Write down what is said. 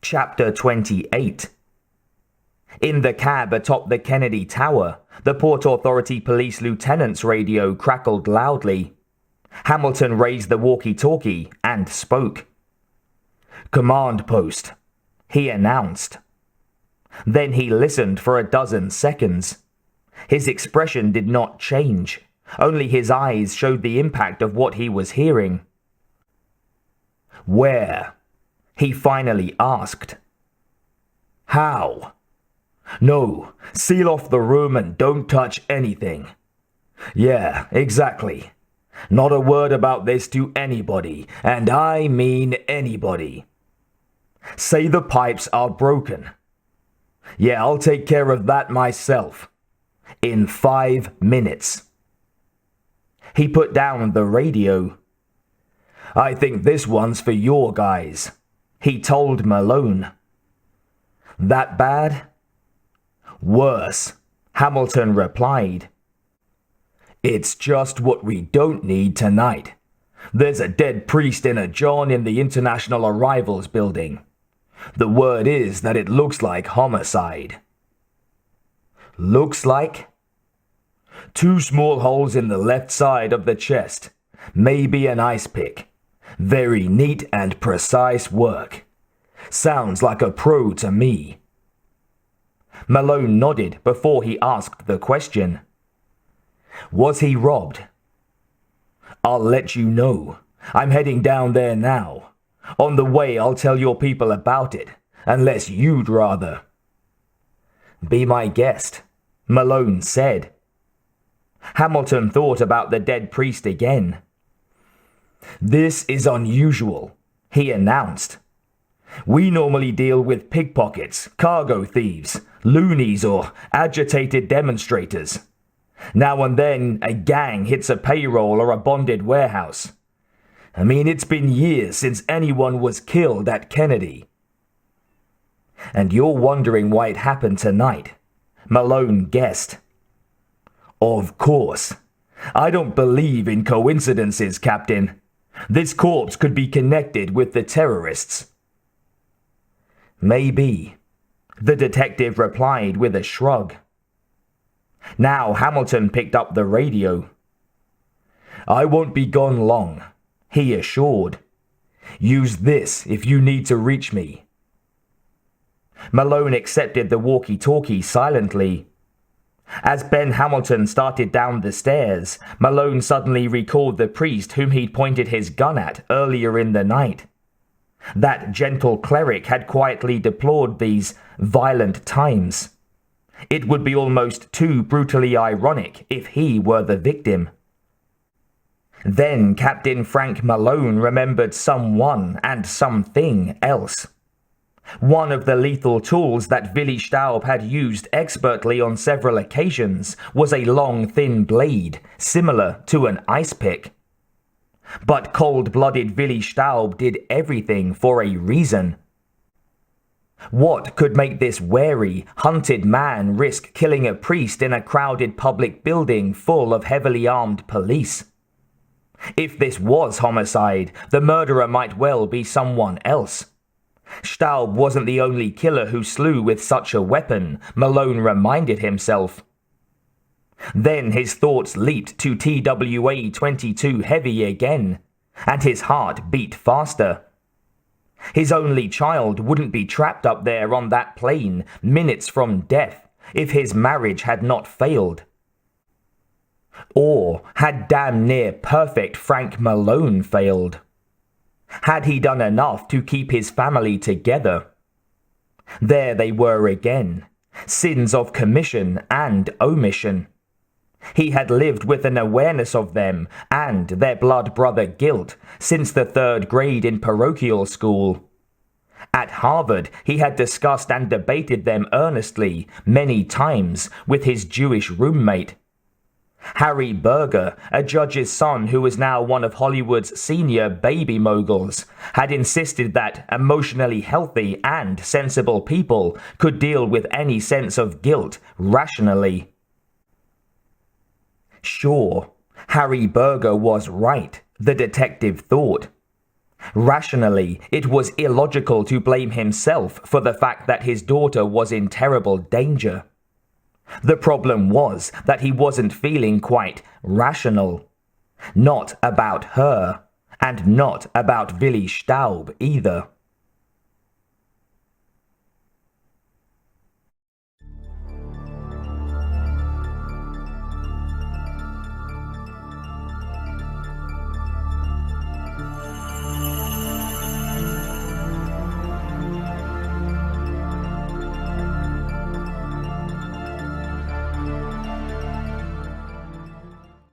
Chapter 28. In the cab atop the Kennedy Tower, the Port Authority Police Lieutenant's radio crackled loudly. Hamilton raised the walkie-talkie and spoke. "Command post," he announced. Then he listened for a dozen seconds. His expression did not change. Only his eyes showed the impact of what he was hearing. "Where?" he finally asked. "How?" "No, seal off the room and don't touch anything." "Yeah, exactly. Not a word about this to anybody, and I mean anybody." "Say the pipes are broken." "Yeah, I'll take care of that myself. In 5 minutes." He put down the radio. "I think this one's for your guys," he told Malone. "That bad?" "Worse," Hamilton replied. "It's just what we don't need tonight. There's a dead priest in a John in the International Arrivals building. The word is that it looks like homicide." "Looks like?" "2 small holes in the left side of the chest. Maybe an ice pick. Very neat and precise work. Sounds like a pro to me." Malone nodded before he asked the question. "Was he robbed?" "I'll let you know. I'm heading down there now. On the way, I'll tell your people about it, unless you'd rather." "Be my guest," Malone said. Hamilton thought about the dead priest again. "This is unusual," he announced. "We normally deal with pickpockets, cargo thieves, loonies, or agitated demonstrators. Now and then, a gang hits a payroll or a bonded warehouse. I mean, it's been years since anyone was killed at Kennedy." "And you're wondering why it happened tonight," Malone guessed. "Of course. I don't believe in coincidences, Captain. This corpse could be connected with the terrorists." "Maybe," the detective replied with a shrug. Now Hamilton picked up the radio. "I won't be gone long," he assured. "Use this if you need to reach me." Malone accepted the walkie-talkie silently. As Ben Hamilton started down the stairs, Malone suddenly recalled the priest whom he'd pointed his gun at earlier in the night. That gentle cleric had quietly deplored these violent times. It would be almost too brutally ironic if he were the victim. Then Captain Frank Malone remembered someone and something else. One of the lethal tools that Willi Staub had used expertly on several occasions was a long, thin blade, similar to an ice pick. But cold-blooded Willi Staub did everything for a reason. What could make this wary, hunted man risk killing a priest in a crowded public building full of heavily armed police? If this was homicide, the murderer might well be someone else. Staub wasn't the only killer who slew with such a weapon, Malone reminded himself. Then his thoughts leaped to TWA-22 Heavy again, and his heart beat faster. His only child wouldn't be trapped up there on that plane, minutes from death, if his marriage had not failed. Or had damn near perfect Frank Malone failed? Had he done enough to keep his family together? There they were again, sins of commission and omission. He had lived with an awareness of them and their blood brother guilt since the 3rd grade in parochial school. At Harvard, he had discussed and debated them earnestly many times with his Jewish roommate. Harry Berger, a judge's son who was now one of Hollywood's senior baby moguls, had insisted that emotionally healthy and sensible people could deal with any sense of guilt rationally. Sure, Harry Berger was right, the detective thought. Rationally, it was illogical to blame himself for the fact that his daughter was in terrible danger. The problem was that he wasn't feeling quite rational. Not about her, and not about Willi Staub either.